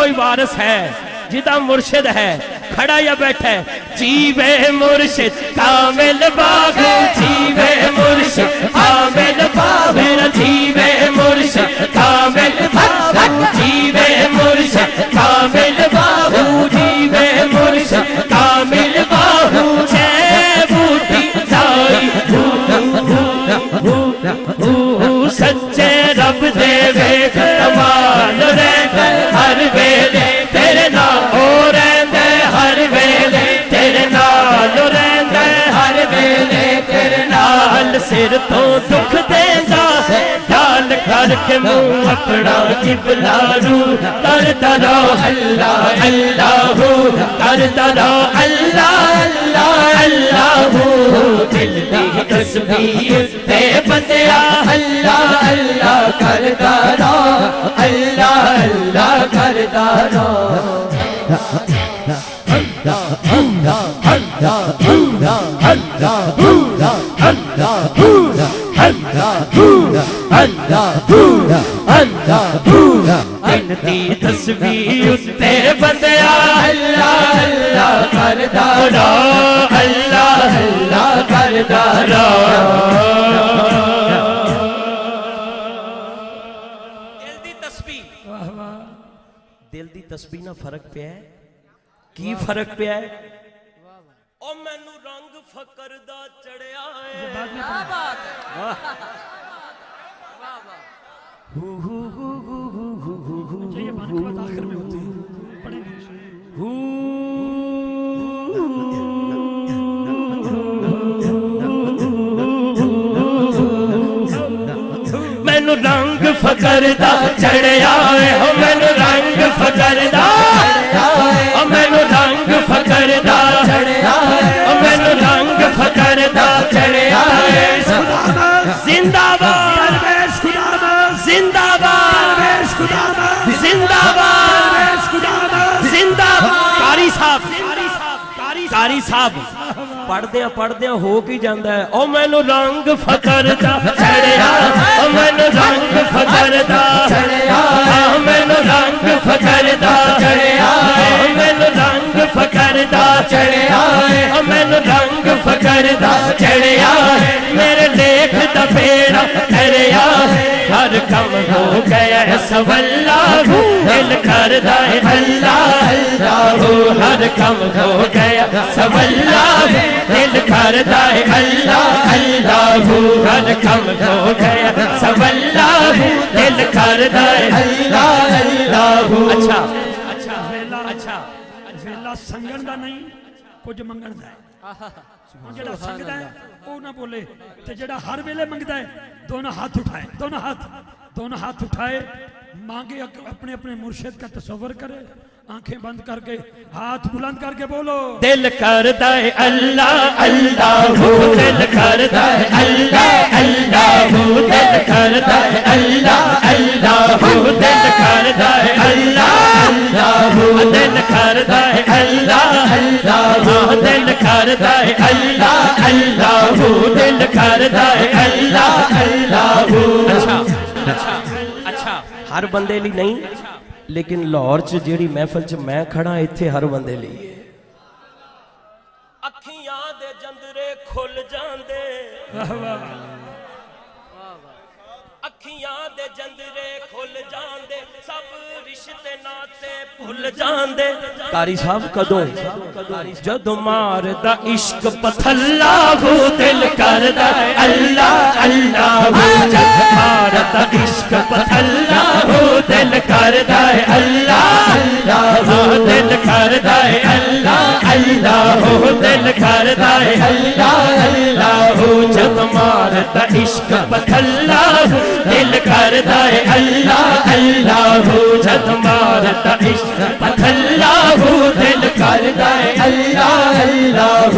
کوئی وارث ہے جدا مرشد ہے کھڑا یا بیٹھا ہے جیوے مرشد کامل باغ جیوے مرشد کامل باغ میرا جیوے مرشد کامل باغ جیوے مرشد کامل باغ جیوے مرشد کامل باغ چھے بوٹی جائی سچے رب دے وے کمال رہتا ہر ویلے تیرے نال ہو رہتا ہر ویلے تیرے نال رہتا ہر ویلے تیرے نال سر تو دکھ دیندا ڈال کر کے منہ اپنا قبلہ رو کرتا رہو اللہ اللہ کرتا رہو اللہ اللہ اللہ دل دی تسبیح تے بندیا اللہ اللہ کرتا رہو اللہ اللہ کرتا رہو دی تسبیح تے بندیا اللہ اللہ کرتا رہو اللہ اللہ کرتا رہو دل دی تسبیح نہ فرق پہ ہے کی فرق پہ ہے او مینوں رنگ فقر دا چڑھیا ہے کیا بات ہے یہ برکت آخر میں ہوتی ہے پڑھیں گے مینوں رنگ فقر دا چڑھیا ہے او مینوں رنگ فقر دا او مینوں رنگ فقر دا چڑھیا ہے او مینوں رنگ فقر دا چڑھیا ہے زندہ باد زندہ باد زندہ باد زندہ باد قاری صاحب پڑھ دیاں ہو کی جاندہ ہے او مینوں رنگ فقر دا چڑھیا او مینوں رنگ فقر دا چڑھیا او مینوں رنگ فقر دا چڑھیا او مینوں رنگ فقر دا چڑھیا او مینوں رنگ فقر دا چڑھیا میرے لیکھ دا بیڑا کریا ہر کم ہو گیا ہے سواللہ دل کردہ ہے اللہ اللہ ہر کم ہو گیا سواللہ دل کردہ ہے اللہ اللہ ہر کم ہو گیا سواللہ دل کردہ ہے اللہ اللہ اچھا ویلا سنگن دا نہیں کچھ منگن دا ہے جڑا سنگدا ہے او نہ بولے تے جڑا ہر ویلے منگدا ہے دونوں ہاتھ اٹھائے دونوں ہاتھ اٹھائے مانگے اپنے اپنے مرشد کا تصور کرے آنکھیں بند کر کے ہاتھ بلند کر کے بولو دل کرتا ہے اللہ اللہ دل کرتا ہے اللہ اللہ دل کرتا ہے اللہ اللہ دل کرتا ہے اللہ اللہ دل کرتا ہے اللہ اللہ دل کرتا ہے اللہ اللہ دل کرتا ہے اللہ اللہ اچھا ہر بندے لی نہیں لیکن لاہور چ جیڑی محفل چ میں کھڑا ایتھے ہر بندے لی اکھیاں دے جندرے کھل جاندے اکھیاں دے جندرے کھل جاندے سب رشتے ناتے بھول جاندے قاری صاحب کدوں جدوں ماردا عشق پتھلا ہو دل کردا اللہ اللہ جد ماردا عشق پتھلا ہو دل کردا اللہ اللہ دل کردا اللہ اللہ دل کردا اللہ اللہ جد ماردا عشق پتھلا دل کردا اللہ اللہ جد ماردا عشق پتھلا دل کردا اللہ اللہ